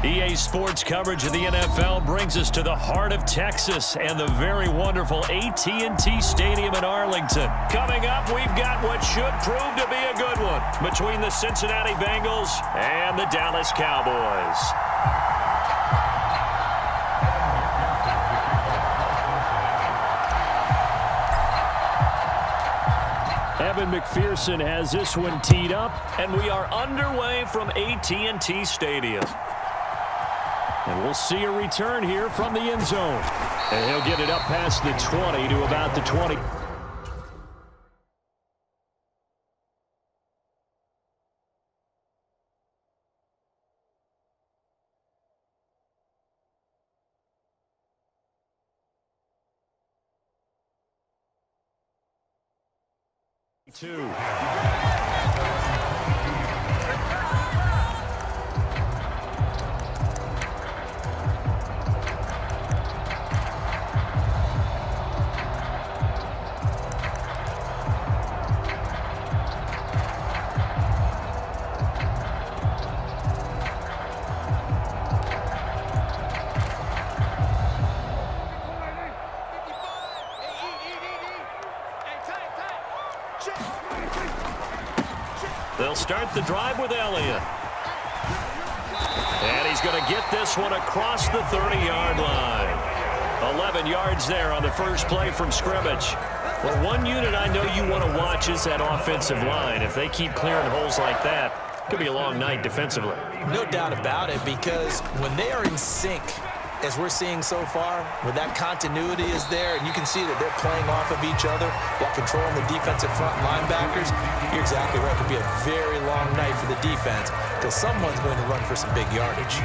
EA Sports coverage of the NFL brings us to the heart of Texas and the very wonderful AT&T Stadium in Arlington. Coming up, we've got what should prove to be a good one between the Cincinnati Bengals and the Dallas Cowboys. Evan McPherson has this one teed up, and we are underway from AT&T Stadium. And we'll see a return here from the end zone. And he'll get it up past the 20 to about the 20. Two. They'll start the drive with Elliott. And he's going to get this one across the 30-yard line. 11 yards there on the first play from scrimmage. Well, one unit I know you want to watch is that offensive line. If they keep clearing holes like that, it could be a long night defensively. No doubt about it, because when they are in sync, as we're seeing so far, when that continuity is there, and you can see that they're playing off of each other while controlling the defensive front linebackers, you're exactly right. It could be a very long night for the defense because someone's going to run for some big yardage.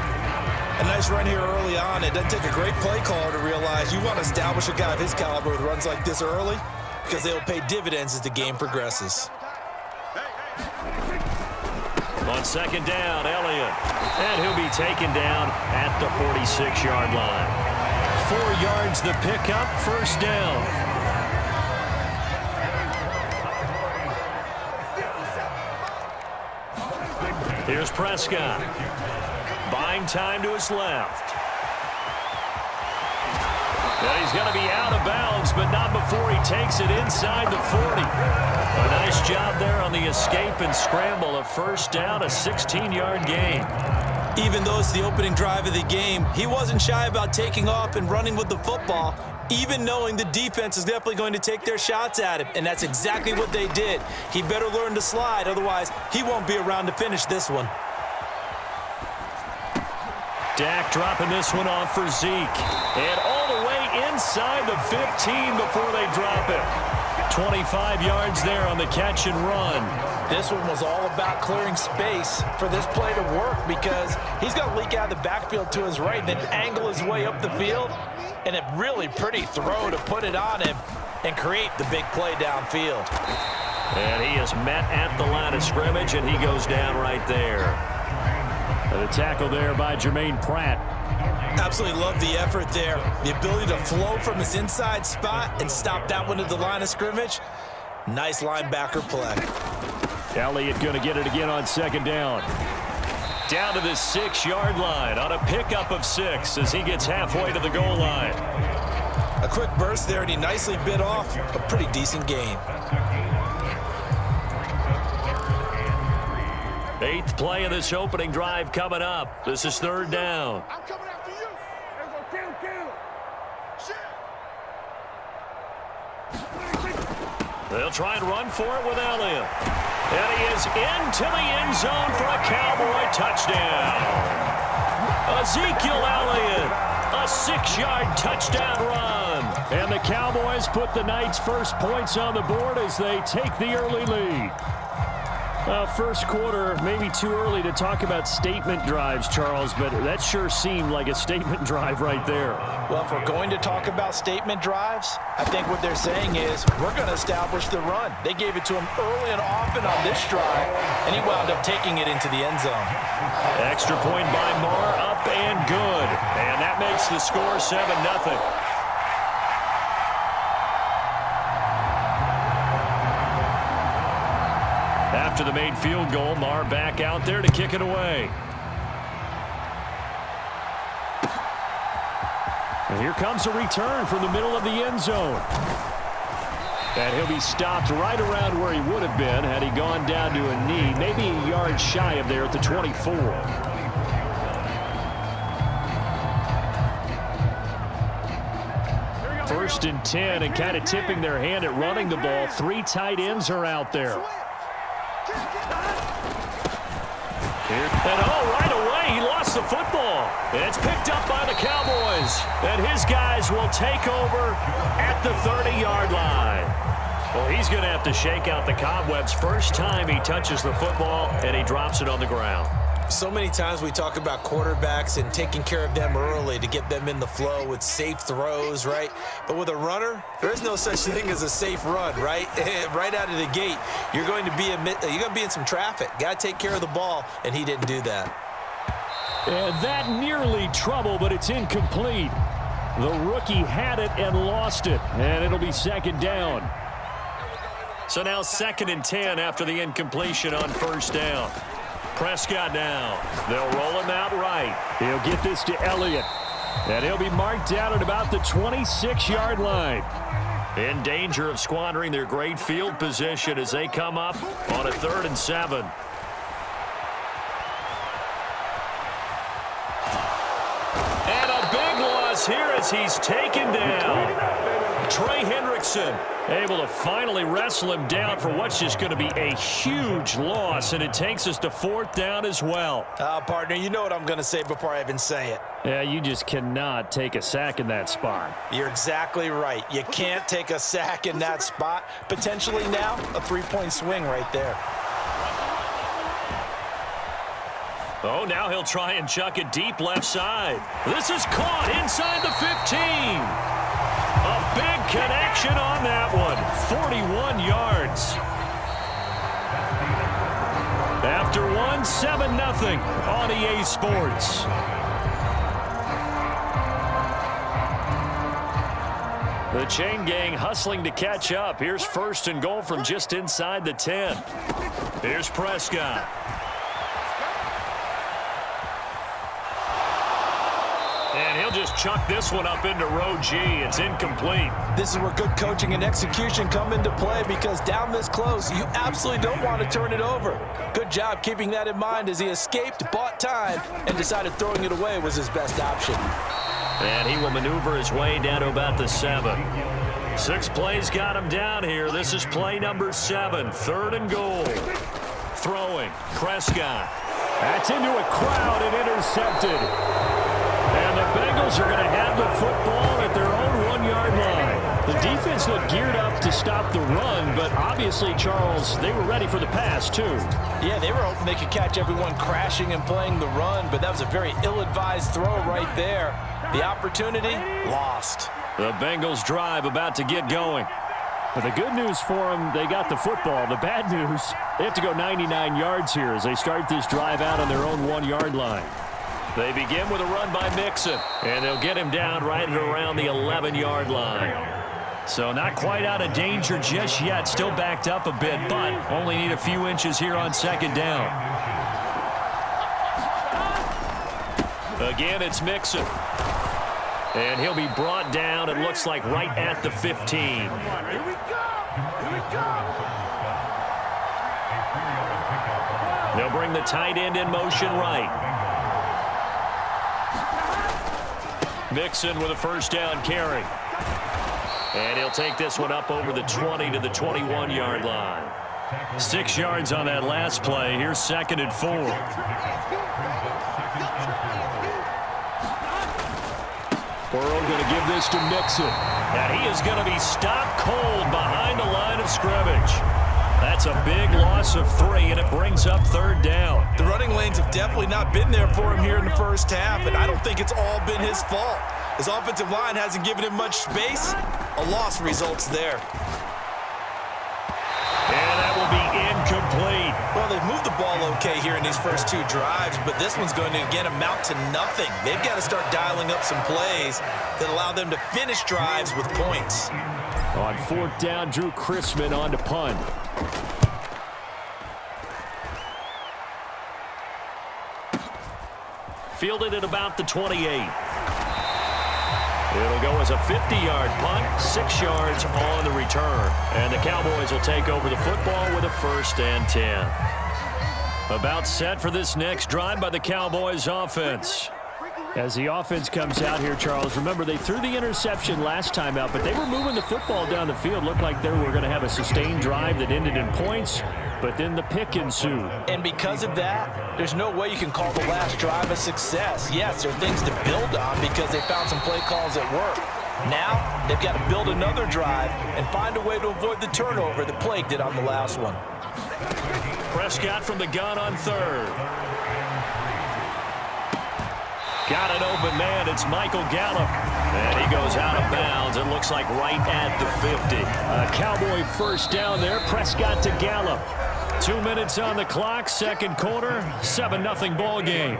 A nice run here early on. It doesn't take a great play caller to realize you want to establish a guy of his caliber with runs like this early because they'll pay dividends as the game progresses. On second down, Elliott. And he'll be taken down at the 46-yard line. 4 yards the pickup, first down. Here's Prescott. Buying time to his left. Well, he's going to be out of bounds, but not before he takes it inside the 40. A nice job there on the escape and scramble. A first down, a 16-yard gain. Even though it's the opening drive of the game, he wasn't shy about taking off and running with the football, even knowing the defense is definitely going to take their shots at him. And that's exactly what they did. He better learn to slide, otherwise he won't be around to finish this one. Dak dropping this one off for Zeke. And all the way inside the 15 before they drop it. 25 yards there on the catch and run. This one was all about clearing space for this play to work because he's going to leak out of the backfield to his right and then angle his way up the field. And a really pretty throw to put it on him and create the big play downfield. And he is met at the line of scrimmage, and he goes down right there. And the tackle there by Jermaine Pratt. Absolutely love the effort there. The ability to flow from his inside spot and stop that one at the line of scrimmage. Nice linebacker play. Elliott going to get it again on second down. Down to the 6-yard line on a pickup of 6 as he gets halfway to the goal line. A quick burst there, and he nicely bit off a pretty decent gain. 8th play of this opening drive coming up. This is third down. I'm coming after you. They're going to kill. Shit. They'll try and run for it with Elliott. And he is into the end zone for a Cowboy touchdown. Ezekiel Elliott, a 6-yard touchdown run. And the Cowboys put the night's first points on the board as they take the early lead. First quarter, maybe too early to talk about statement drives, Charles, but that sure seemed like a statement drive right there. Well, if we're going to talk about statement drives, I think what they're saying is we're going to establish the run. They gave it to him early and often on this drive, and he wound up taking it into the end zone. Extra point by Marr, up and good. And that makes the score 7-0. After the made field goal, Marr back out there to kick it away. Here comes a return from the middle of the end zone. And he'll be stopped right around where he would have been had he gone down to a knee, maybe a yard shy of there at the 24. First and 10, and kind of tipping their hand at running the ball. 3 tight ends are out there. And right away, he lost the football. It's picked up by the Cowboys. And his guys will take over at the 30-yard line. Well, he's going to have to shake out the cobwebs first time he touches the football, and he drops it on the ground. So many times we talk about quarterbacks and taking care of them early to get them in the flow with safe throws, right? But with a runner, there is no such thing as a safe run, right? Right out of the gate, you're going to be in some traffic. Got to take care of the ball, and he didn't do that. And that nearly trouble, but it's incomplete. The rookie had it and lost it, and it'll be second down. So now 2nd and 10 after the incompletion on first down. Prescott now. They'll roll him out right. He'll get this to Elliott. And he'll be marked down at about the 26-yard line. In danger of squandering their great field position as they come up on a 3rd and 7. And a big loss here as he's taken down. Trey Hendrickson able to finally wrestle him down for what's just going to be a huge loss, and it takes us to 4th down as well. Partner, you know what I'm going to say before I even say it. Yeah, you just cannot take a sack in that spot. You're exactly right. You can't take a sack in that spot. Potentially now a 3-point swing right there. Oh, now he'll try and chuck it deep left side. This is caught inside the 15. A big connection on that one. 41 yards. After 7-0 on EA Sports. The chain gang hustling to catch up. Here's 1st and goal from just inside the 10. Here's Prescott. And he'll just chuck this one up into row G. It's incomplete. This is where good coaching and execution come into play, because down this close, you absolutely don't want to turn it over. Good job keeping that in mind as he escaped, bought time, and decided throwing it away was his best option. And he will maneuver his way down to about the 7. 6 plays got him down here. This is play number 7, 3rd and goal. Throwing, Prescott. That's into a crowd and intercepted. And the Bengals are going to have the football at their own 1-yard line. The defense looked geared up to stop the run, but obviously, Charles, they were ready for the pass, too. Yeah, they were hoping they could catch everyone crashing and playing the run, but that was a very ill-advised throw right there. The opportunity, lost. The Bengals drive about to get going. But the good news for them, they got the football. The bad news, they have to go 99 yards here as they start this drive out on their own 1-yard line. They begin with a run by Mixon, and they'll get him down right at around the 11-yard line. So not quite out of danger just yet, still backed up a bit, but only need a few inches here on 2nd down. Again, it's Mixon. And he'll be brought down, it looks like, right at the 15. Here we go! Here we go! They'll bring the tight end in motion right. Mixon with a 1st down carry. And he'll take this one up over the 20 to the 21-yard line. 6 yards on that last play. Here's 2nd and 4. Burrow going to give this to Mixon. And he is going to be stopped cold behind the line of scrimmage. That's a big loss of 3, and it brings up 3rd down. The running lanes have definitely not been there for him here in the first half, and I don't think it's all been his fault. His offensive line hasn't given him much space. A loss results there. And that will be incomplete. Well, they've moved the ball okay here in these first 2 drives, but this one's going to, again, amount to nothing. They've got to start dialing up some plays that allow them to finish drives with points. On 4th down, Drew Chrisman on to punt. Fielded at about the 28. It'll go as a 50-yard punt, 6 yards on the return. And the Cowboys will take over the football with a 1st and 10. About set for this next drive by the Cowboys offense. As the offense comes out here, Charles, remember they threw the interception last time out, but they were moving the football down the field. Looked like they were going to have a sustained drive that ended in points, but then the pick ensued. And because of that, there's no way you can call the last drive a success. Yes, there are things to build on because they found some play calls that work. Now, they've got to build another drive and find a way to avoid the turnover that plagued it on the last one. Prescott from the gun on 3rd. Got an open man. It's Michael Gallup. And he goes out of bounds. It looks like right at the 50. A Cowboy 1st down there. Prescott to Gallup. 2 minutes on the clock. 2nd quarter. 7-0 ball game.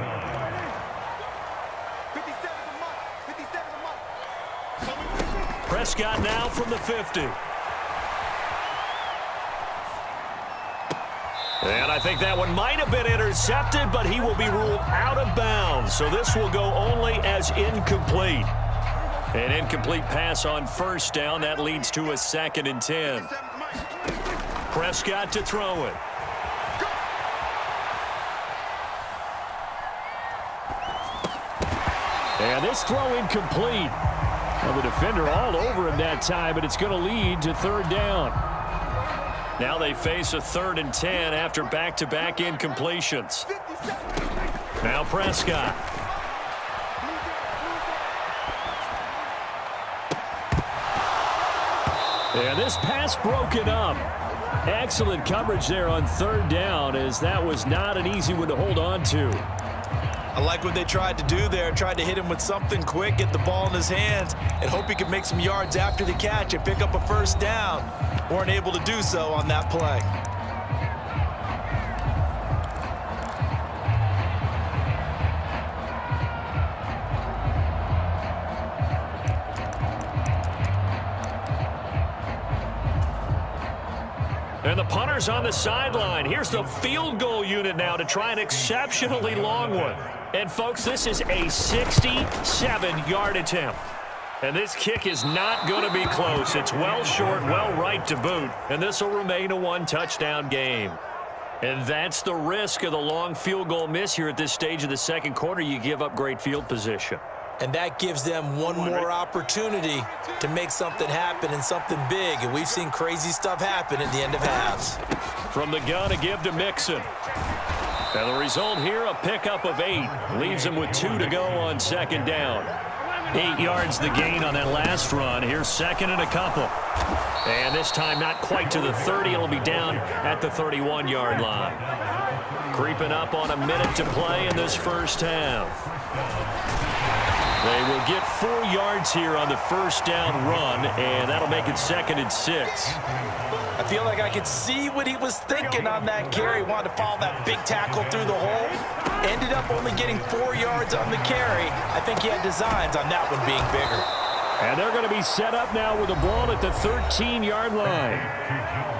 Prescott now from the 50. And I think that one might have been intercepted, but he will be ruled out of bounds. So this will go only as incomplete. An incomplete pass on 1st down. That leads to a 2nd and 10. Prescott to throw it. And this throw incomplete. Well, the defender all over him that time, but it's going to lead to 3rd down. Now they face a 3rd and 10 after back-to-back incompletions. Now Prescott. And this pass broken up. Excellent coverage there on 3rd down, as that was not an easy one to hold on to. I like what they tried to do there. Tried to hit him with something quick, get the ball in his hands, and hope he could make some yards after the catch and pick up a 1st down. Weren't able to do so on that play. And the punter's on the sideline. Here's the field goal unit now to try an exceptionally long one. And, folks, this is a 67-yard attempt. And this kick is not going to be close. It's well short, well right to boot. And this will remain a 1-touchdown game. And that's the risk of the long field goal miss here at this stage of the 2nd quarter. You give up great field position. And that gives them one more opportunity to make something happen and something big. And we've seen crazy stuff happen at the end of halves. From the gun, a give to Mixon. And the result here, a pickup of 8. Leaves him with 2 to go on 2nd down. 8 yards the gain on that last run. Here's 2nd and a couple. And this time not quite to the 30. It'll be down at the 31-yard line. Creeping up on a minute to play in this 1st half. They will get 4 yards here on the 1st down run, and that'll make it 2nd and 6. I feel like I could see what he was thinking on that carry. Wanted to follow that big tackle through the hole. Ended up only getting 4 yards on the carry. I think he had designs on that one being bigger. And they're going to be set up now with the ball at the 13-yard line.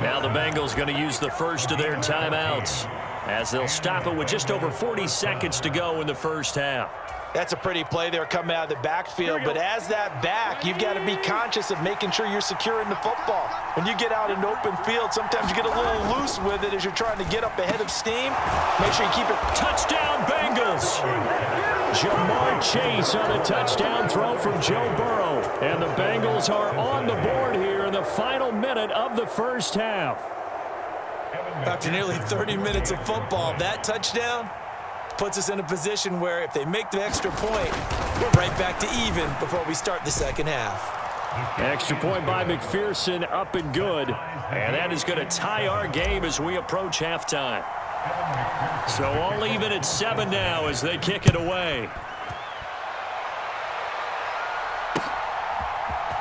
Now the Bengals going to use the first of their timeouts as they'll stop it with just over 40 seconds to go in the 1st half. That's a pretty play there coming out of the backfield. But as that back, you've got to be conscious of making sure you're securing the football. When you get out in open field, sometimes you get a little loose with it as you're trying to get up ahead of steam. Make sure you keep it. Touchdown, Bengals! Jamar Chase on a touchdown throw from Joe Burrow. And the Bengals are on the board here in the final minute of the 1st half. After nearly 30 minutes of football, that touchdown puts us in a position where if they make the extra point, we're right back to even before we start the 2nd half. Extra point by McPherson, up and good. And that is going to tie our game as we approach halftime. So all even at 7 now as they kick it away.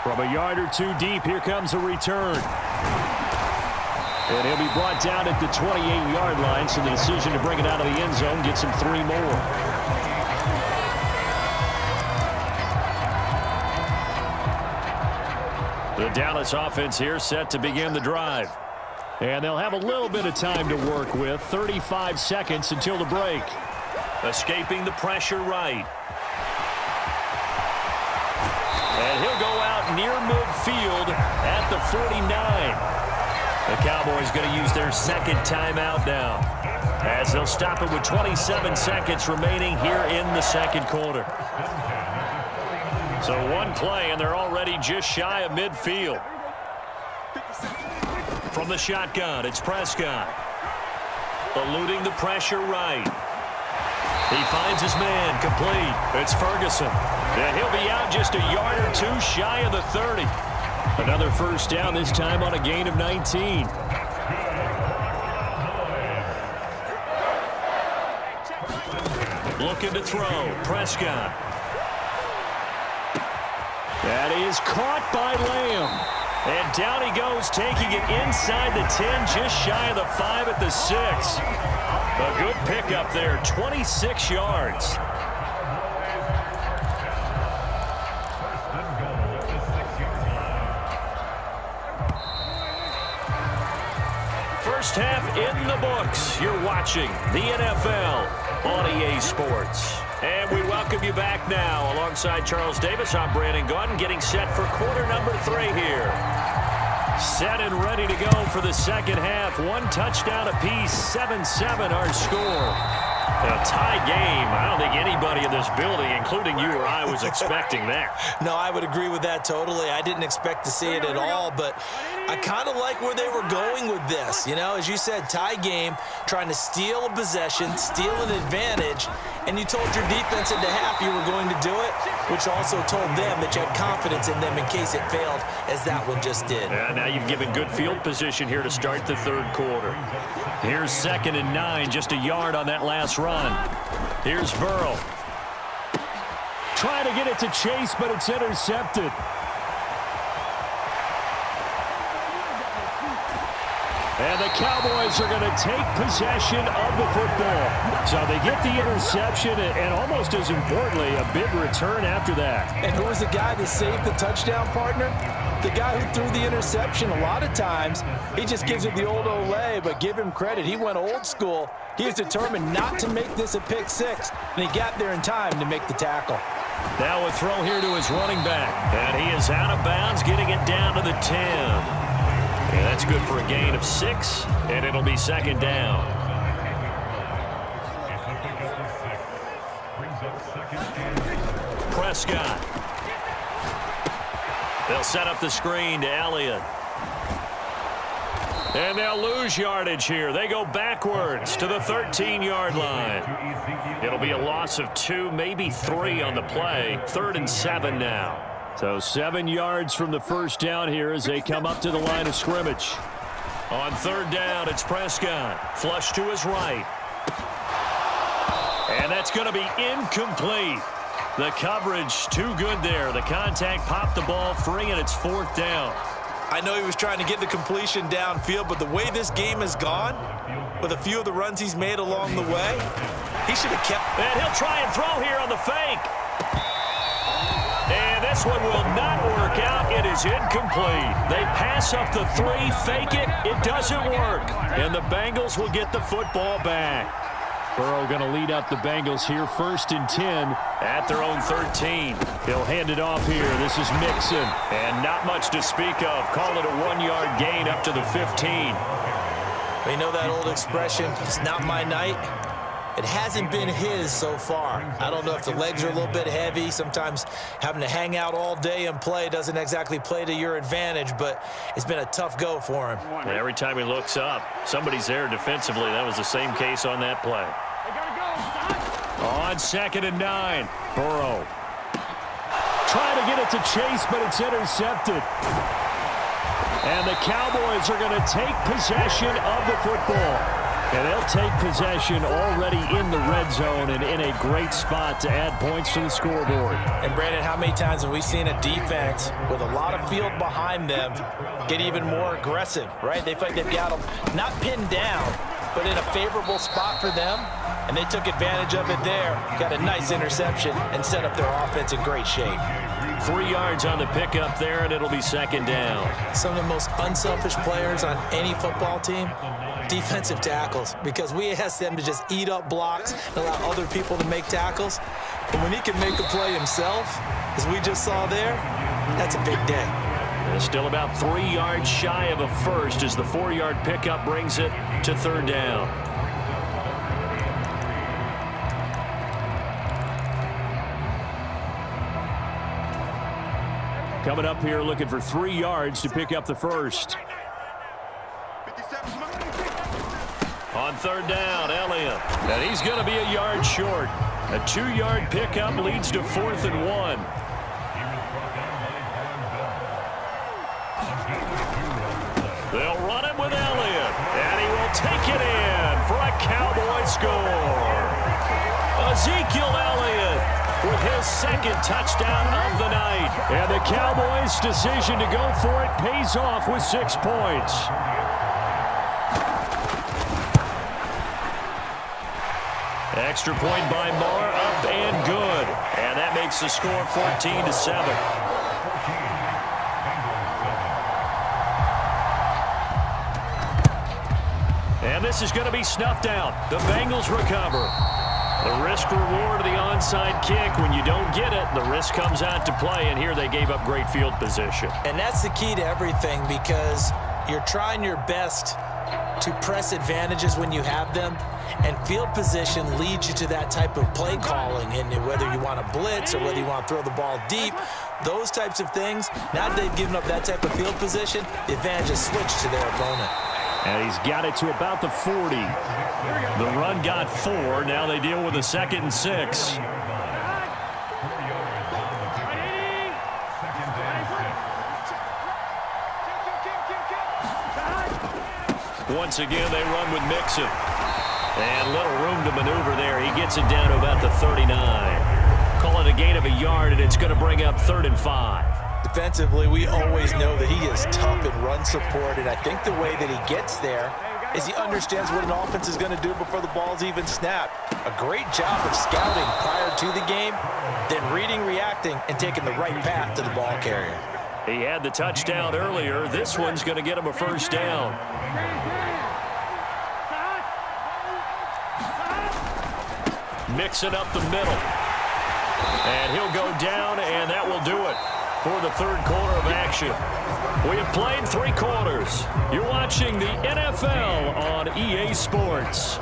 From a yard or 2 deep, here comes a return. And he'll be brought down at the 28-yard line, so the decision to bring it out of the end zone gets him 3 more. The Dallas offense here set to begin the drive. And they'll have a little bit of time to work with, 35 seconds until the break. Escaping the pressure right. And he'll go out near midfield at the 49. The Cowboys going to use their second timeout now, as they'll stop it with 27 seconds remaining here in the second quarter. So one play, and they're already just shy of midfield. From the shotgun, it's Prescott. Eluding the pressure right. He finds his man, complete. It's Ferguson. And he'll be out just a yard or two shy of the 30. Another first down, this time on a gain of 19. Looking to throw, Prescott. That is caught by Lamb. And down he goes, taking it inside the 10, just shy of the 5 at the 6. A good pickup there, 26 yards. First half in the books. You're watching the NFL on EA Sports. And we welcome you back now. Alongside Charles Davis, I'm Brandon Gaudin, getting set for quarter number 3 here. Set and ready to go for the second half. One touchdown apiece, 7-7 our score. A tie game. I don't think anybody in this building, including you or I, was expecting that. No, I would agree with that totally. I didn't expect to see it at all, but I kind of like where they were going with this. You know, as you said, tie game, trying to steal a possession, steal an advantage, and you told your defense at the half you were going to do it, which also told them that you had confidence in them in case it failed, as that one just did. Yeah, now you've given good field position here to start the third quarter. Here's 2nd and 9, just a yard on that last run. Here's Burrow. Trying to get it to Chase, but it's intercepted. And the Cowboys are going to take possession of the football. So they get the interception, and almost as importantly, a big return after that. And who was the guy that saved the touchdown, partner? The guy who threw the interception. A lot of times, he just gives it the old Olay, but give him credit. He went old school. He was determined not to make this a pick 6, and he got there in time to make the tackle. Now a throw here to his running back. And he is out of bounds, getting it down to the 10. And that's good for a gain of 6, and it'll be second down. Prescott. They'll set up the screen to Elliott. And they'll lose yardage here. They go backwards to the 13-yard line. It'll be a loss of 2, maybe 3 on the play. 3rd and 7 now. So 7 yards from the first down here as they come up to the line of scrimmage. On 3rd down, it's Prescott. Flush to his right. And that's going to be incomplete. The coverage too good there. The contact popped the ball free, and it's 4th down. I know he was trying to get the completion downfield, but the way this game has gone, with a few of the runs he's made along the way, he should have kept. And he'll try and throw here on the fake. And this one will not work out. It is incomplete. They pass up the 3, fake it. It doesn't work. And the Bengals will get the football back. Burrow going to lead up the Bengals here, 1st and 10 at their own 13. He'll hand it off here. This is Mixon. And not much to speak of. Call it a 1-yard gain up to the 15. You know that old expression, it's not my night? It hasn't been his so far. I don't know if the legs are a little bit heavy. Sometimes having to hang out all day and play doesn't exactly play to your advantage, but it's been a tough go for him. And every time he looks up, somebody's there defensively. That was the same case on that play. On 2nd and 9, Burrow. Trying to get it to Chase, but it's intercepted. And the Cowboys are going to take possession of the football. And they'll take possession already in the red zone and in a great spot to add points to the scoreboard. And, Brandon, how many times have we seen a defense with a lot of field behind them get even more aggressive, right? They feel like they've got them not pinned down, but in a favorable spot for them, and they took advantage of it there, got a nice interception, and set up their offense in great shape. 3 yards on the pickup there, and it'll be 2nd down. Some of the most unselfish players on any football team, defensive tackles, because we ask them to just eat up blocks and allow other people to make tackles. And when he can make a play himself, as we just saw there, that's a big day. Still about 3 yards shy of a first as the 4-yard pickup brings it to third down. Coming up here looking for 3 yards to pick up the first. On third down, Elliott. And he's going to be a yard short. A 2-yard pickup leads to 4th and 1. They'll run it with Elliott. And he will take it in for a Cowboy score. Ezekiel Elliott with his second touchdown of the night. And the Cowboys' decision to go for it pays off with 6 points. Extra point by Marr, up and good. And that makes the score 14-7. And this is going to be snuffed out. The Bengals recover. The risk-reward of the onside kick. When you don't get it, the risk comes out to play, and here they gave up great field position. And that's the key to everything, because you're trying your best to press advantages when you have them, and field position leads you to that type of play calling. And whether you want to blitz or whether you want to throw the ball deep, those types of things, now that they've given up that type of field position, the advantage is switched to their opponent. And he's got it to about the 40. The run got 4. Now they deal with a 2nd and 6. Once again, they run with Mixon. And little room to maneuver there. He gets it down to about the 39. Call it a gain of a yard, and it's going to bring up 3rd and 5. Defensively, we always know that he is tough in run support, and I think the way that he gets there is he understands what an offense is going to do before the ball's even snapped. A great job of scouting prior to the game, then reading, reacting, and taking the right path to the ball carrier. He had the touchdown earlier. This one's going to get him a first down. Mixing up the middle. And he'll go down, and that will do it for the 3rd quarter of action. We have played 3 quarters. You're watching the NFL on EA Sports.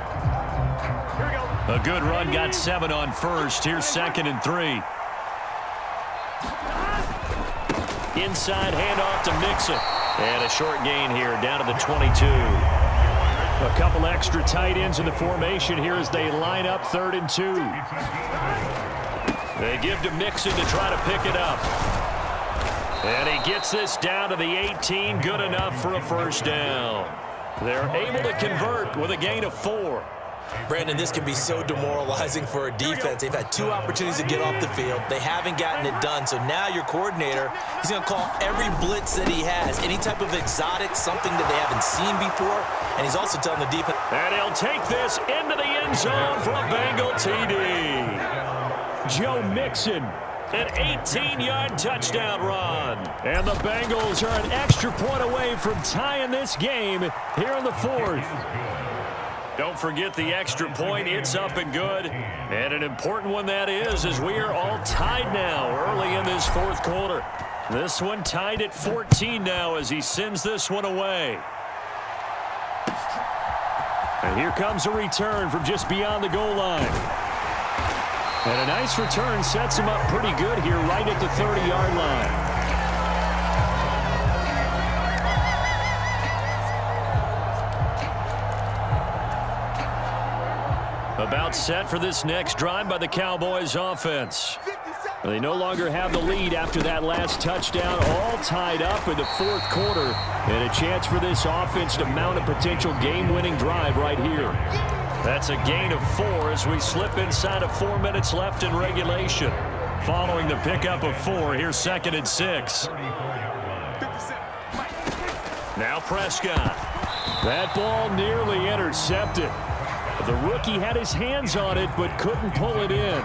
A good run, got 7 on first. Here's 2nd and 3. Inside handoff to Mixon. And a short gain here down to the 22. A couple extra tight ends in the formation here as they line up 3rd and 2. They give to Mixon to try to pick it up. And he gets this down to the 18. Good enough for a first down. They're able to convert with a gain of 4. Brandon, this can be so demoralizing for a defense. They've had 2 opportunities to get off the field. They haven't gotten it done. So now your coordinator, he's going to call every blitz that he has, any type of exotic, something that they haven't seen before. And he's also telling the defense. And he'll take this into the end zone for a Bengal TD. Joe Mixon, an 18-yard touchdown run. And the Bengals are an extra point away from tying this game here in the 4th. Don't forget the extra point. It's up and good. And an important one that is, as we are all tied now early in this 4th quarter. This one tied at 14 now as he sends this one away. And here comes a return from just beyond the goal line. And a nice return sets him up pretty good here right at the 30-yard line. About set for this next drive by the Cowboys offense. They no longer have the lead after that last touchdown, all tied up in the 4th quarter. And a chance for this offense to mount a potential game-winning drive right here. That's a gain of 4 as we slip inside of 4 minutes left in regulation. Following the pickup of 4, here's 2nd and 6. Now Prescott. That ball nearly intercepted. The rookie had his hands on it but couldn't pull it in.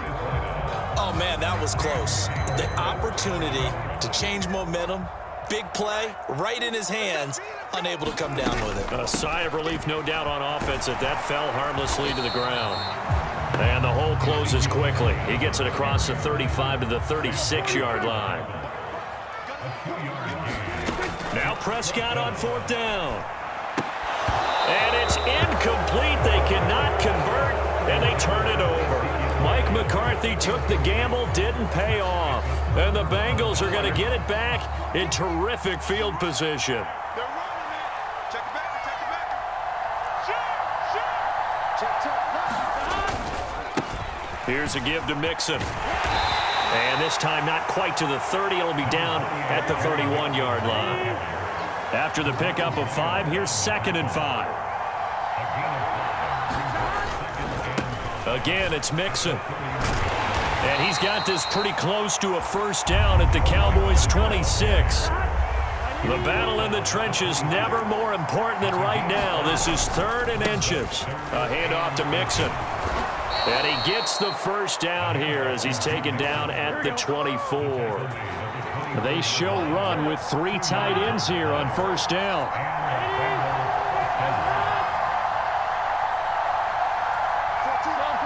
Oh, man, that was close. The opportunity to change momentum, big play, right in his hands, unable to come down with it. A sigh of relief, no doubt, on offense that fell harmlessly to the ground. And the hole closes quickly. He gets it across the 35 to the 36-yard line. Now Prescott on 4th down. And it's incomplete. They cannot convert, and they turn it over. Mike McCarthy took the gamble, didn't pay off. And the Bengals are going to get it back in terrific field position. They're running it. Check it back. Check. Here's a give to Mixon. And this time not quite to the 30. It'll be down at the 31-yard line. After the pickup of 5, here's 2nd and 5. Again, it's Mixon. And he's got this pretty close to a 1st down at the Cowboys' 26. The battle in the trenches never more important than right now. This is 3rd and inches. A handoff to Mixon. And he gets the 1st down here as he's taken down at the 24. They show run with 3 tight ends here on 1st down.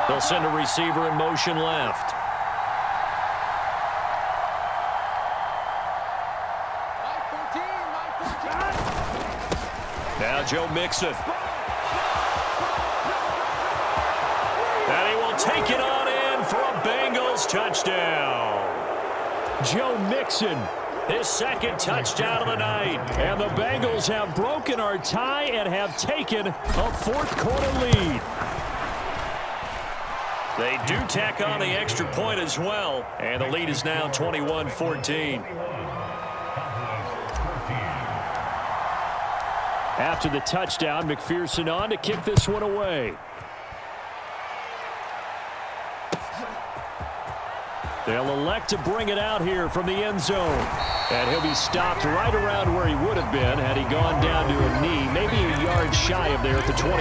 They'll send a receiver in motion left. Now Joe Mixon. And he will take it on in for a Bengals touchdown. Joe Mixon, his 2nd touchdown of the night. And the Bengals have broken our tie and have taken a 4th quarter lead. They do tack on the extra point as well. And the lead is now 21-14. After the touchdown, McPherson on to kick this one away. They'll elect to bring it out here from the end zone. And he'll be stopped right around where he would have been had he gone down to a knee, maybe a yard shy of there at the 24.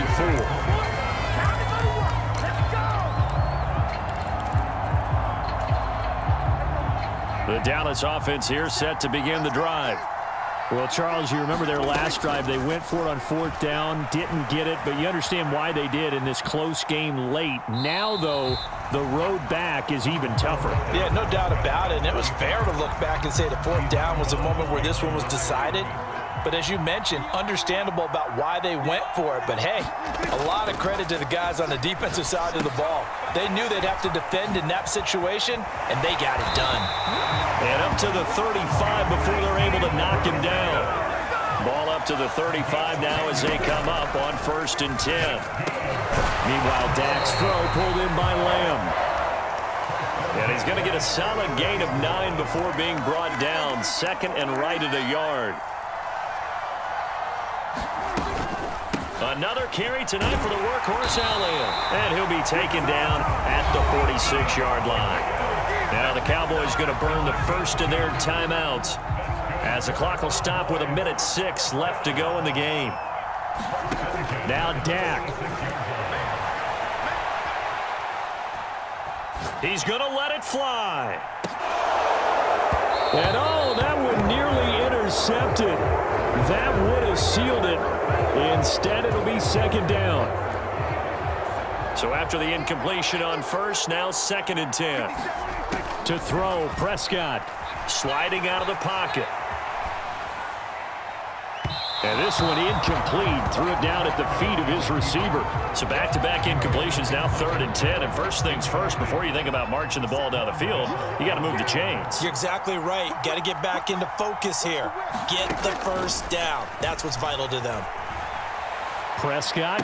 The Dallas offense here set to begin the drive. Well, Charles, you remember their last drive. They went for it on 4th down, didn't get it, but you understand why they did in this close game late. Now, though, the road back is even tougher. Yeah, no doubt about it. And it was fair to look back and say the 4th down was a moment where this one was decided. But as you mentioned, understandable about why they went for it. But, hey, a lot of credit to the guys on the defensive side of the ball. They knew they'd have to defend in that situation, and they got it done. And up to the 35 before they're able to knock him down. Ball up to the 35 now as they come up on 1st and 10. Meanwhile, Dak's throw pulled in by Lamb. And he's going to get a solid gain of 9 before being brought down. 2nd and right at a yard. Another carry tonight for the workhorse Allen. And he'll be taken down at the 46-yard line. Now the Cowboys going to burn the 1st of their timeouts as the clock will stop with 1:06 left to go in the game. Now Dak. He's going to let it fly. And oh, that one nearly intercepted. That would have sealed it. Instead, it'll be 2nd down. So after the incompletion on 1st, now 2nd and 10. To throw, Prescott sliding out of the pocket. And this one incomplete. Threw it down at the feet of his receiver. So back-to-back incompletions, now 3rd and 10. And first things first, before you think about marching the ball down the field, you got to move the chains. You're exactly right. Got to get back into focus here. Get the 1st down. That's what's vital to them. Prescott.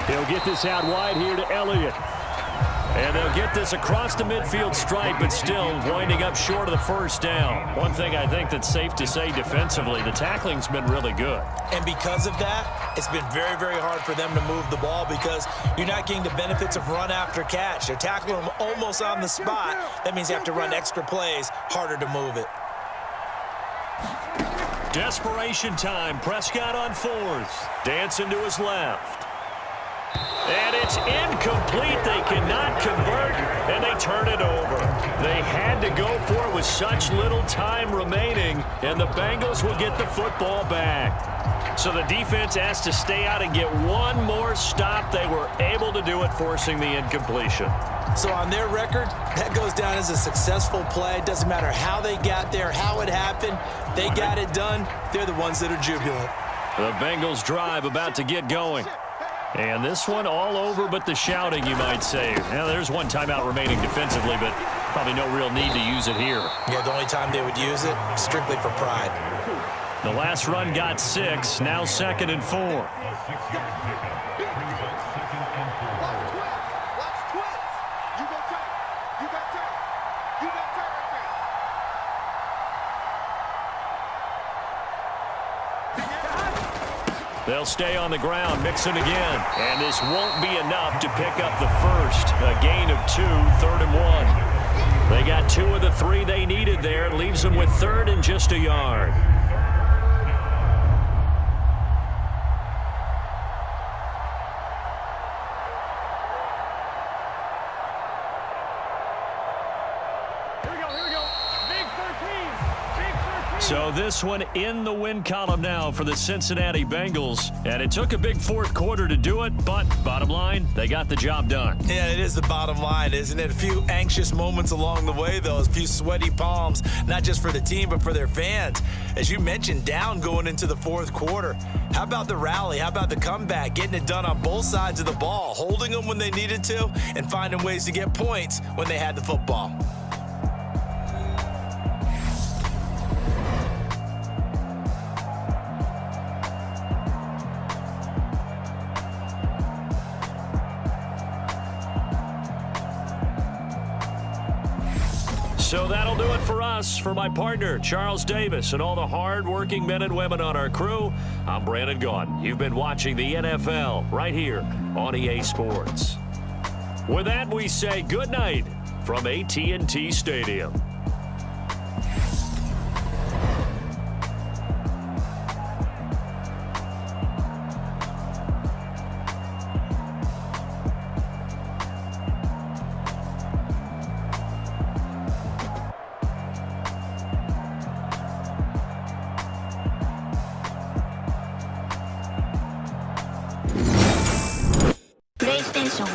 He'll get this out wide here to Elliott. And they'll get this across the midfield stripe, but still winding up short of the 1st down. One thing I think that's safe to say defensively, the tackling's been really good. And because of that, it's been very, very hard for them to move the ball because you're not getting the benefits of run after catch. They're tackling them almost on the spot. That means you have to run extra plays, harder to move it. Desperation time. Prescott on 4th. Dancing to his left. And it's It's incomplete. They cannot convert, and they turn it over. They had to go for it with such little time remaining, and the Bengals will get the football back. So the defense has to stay out and get one more stop. They were able to do it, forcing the incompletion. So on their record, that goes down as a successful play. It doesn't matter how they got there, how it happened. They got it done. They're the ones that are jubilant. The Bengals drive about to get going. And this one all over but the shouting, you might say. Now, there's one timeout remaining defensively, but probably no real need to use it here. Yeah, the only time they would use it, strictly for pride. The last run got 6, now 2nd and 4. Watch twins. You go turn. You got turn. You got turn right They'll stay on the ground, mixing again. And this won't be enough to pick up the first. A gain of 2, 3rd and 1. They got 2 of the 3 they needed there. Leaves them with 3rd and just a yard. So this one in the win column now for the Cincinnati Bengals. And it took a big 4th quarter to do it, but bottom line, they got the job done. Yeah, it is the bottom line, isn't it? A few anxious moments along the way, though. A few sweaty palms, not just for the team, but for their fans. As you mentioned, down going into the 4th quarter. How about the rally? How about the comeback? Getting it done on both sides of the ball, holding them when they needed to, and finding ways to get points when they had the football. So that'll do it for us. For my partner, Charles Davis, and all the hard-working men and women on our crew, I'm Brandon Gaudin. You've been watching the NFL right here on EA Sports. With that, we say good night from AT&T Stadium. PlayStation